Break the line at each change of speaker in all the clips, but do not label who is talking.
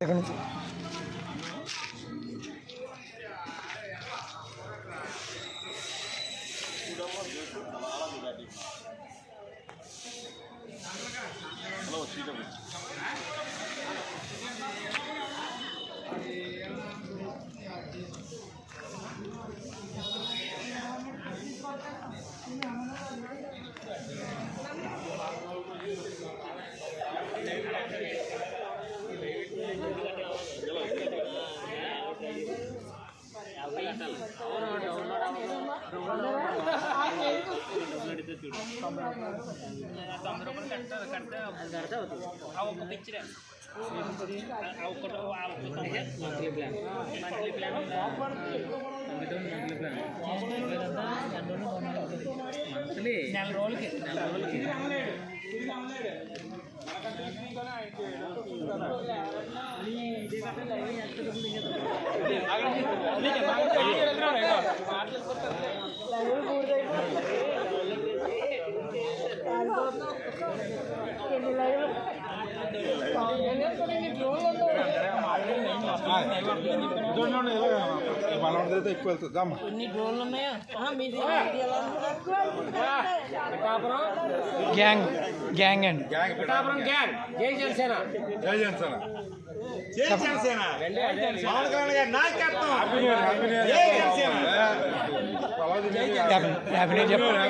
ఎక్కడి నుంచి
నెల రోజులకి
ఎక్కువ వెళ్తుంది
ఎన్ని డ్రోన్లు ఉన్నాయా
గ్యాంగ్ గ్యాంగ్ అండి
పిఠాపురం గ్యాంగ్ జై జనసేన
జై జనసేన
జై జనసేన పవన్ కళ్యాణ్ గారి నాయకత్వం జై జనసేన
హ్యాపీ న్యూ చెప్పండి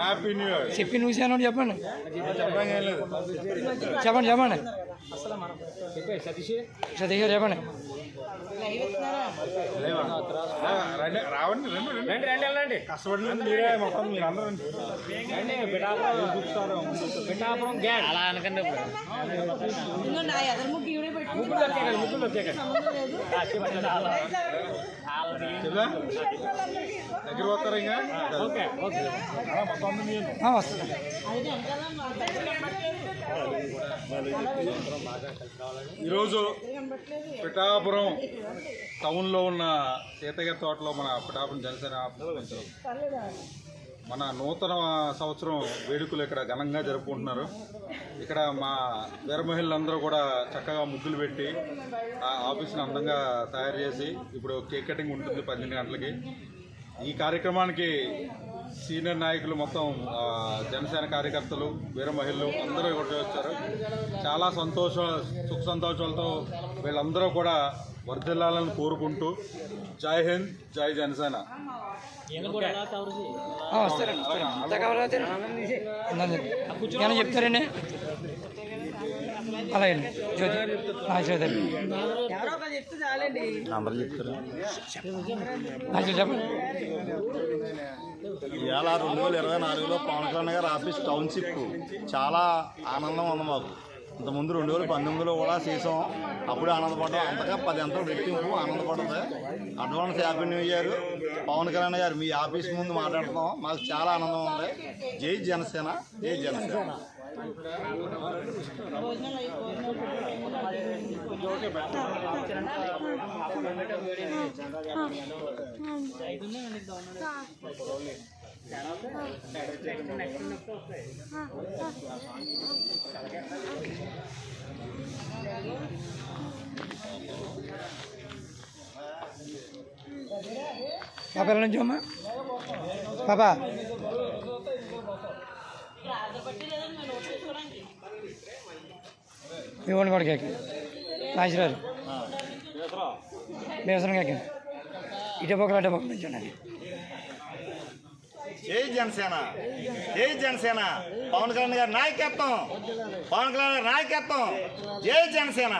హ్యాపీ న్యూ ఇయర్
చెప్పి నువ్వు సేన చెప్పండి
చెప్పడం ఏం లేదు
చెప్పండి చెప్పండి
సతీష్
సతీష్ గారు చెప్పండి
రావండి
రండి రండి వెళ్ళండి
కష్టపడి మీరే మొత్తం మీరు అందరూ
రండి పిఠాపురం గ్యాంగ్ అలా అనకండి ముగ్గురు
దగ్గర పోతారా ఇంకా
ఓకే ఓకే
మొత్తం అందరూ మీరు
వస్తుంది
ఈరోజు పిఠాపురం టౌన్లో ఉన్న సీతయ్య తోటలో మన పిఠాపురం జనసేన ఆఫీస్ మన నూతన సంవత్సరం వేడుకలు ఇక్కడ ఘనంగా జరుపుకుంటున్నారు. ఇక్కడ మా వీర మహిళలందరూ కూడా చక్కగా ముగ్గులు పెట్టి ఆ ఆఫీస్ని అందంగా తయారు చేసి ఇప్పుడు కేక్ కటింగ్ ఉంటుంది 12 గంటలకి. ఈ కార్యక్రమానికి సీనియర్ నాయకులు మొత్తం జనసేన కార్యకర్తలు వీర మహిళలు అందరూ కూడా వచ్చారు. చాలా సుఖ సంతోషాలతో వీళ్ళందరూ కూడా వర్ధిల్లాలని కోరుకుంటూ జై హింద్ జై జనసేన.
వస్తారండి ఏమైనా చెప్తారండి అలాగే జ్యోతి జ్యోతి చెప్పండి.
ఇవాళ 2024లో పవన్ కళ్యాణ్ గారు ఆఫీస్ టౌన్షిప్ చాలా ఆనందం ఉంది మాకు. ఇంతకుముందు 2019లో కూడా చేసాం, అప్పుడే ఆనందపడ్డాం. అంతగా 10 అంతలు రెట్టింపు ఆనందపడుతుంది. Advance happy new year. Pawan Kalyan garu మీ ఆఫీస్ ముందు మాట్లాడుతున్నాం, మాకు చాలా ఆనందం ఉంది. జై జనసేన జై జనసేన.
పాప ఎలా నుంచి అమ్మా పాపా ఇవ్వండి కూడా కేక్ నాశరారు బేసన్ కేక్ ఇటే పోకలు అటే పోకలు ఇచ్చండి.
జై జనసేన జై జనసేన. పవన్ కళ్యాణ్ గారి నాయకత్వం, పవన్ కళ్యాణ్ గారి నాయకత్వం. జై జనసేన.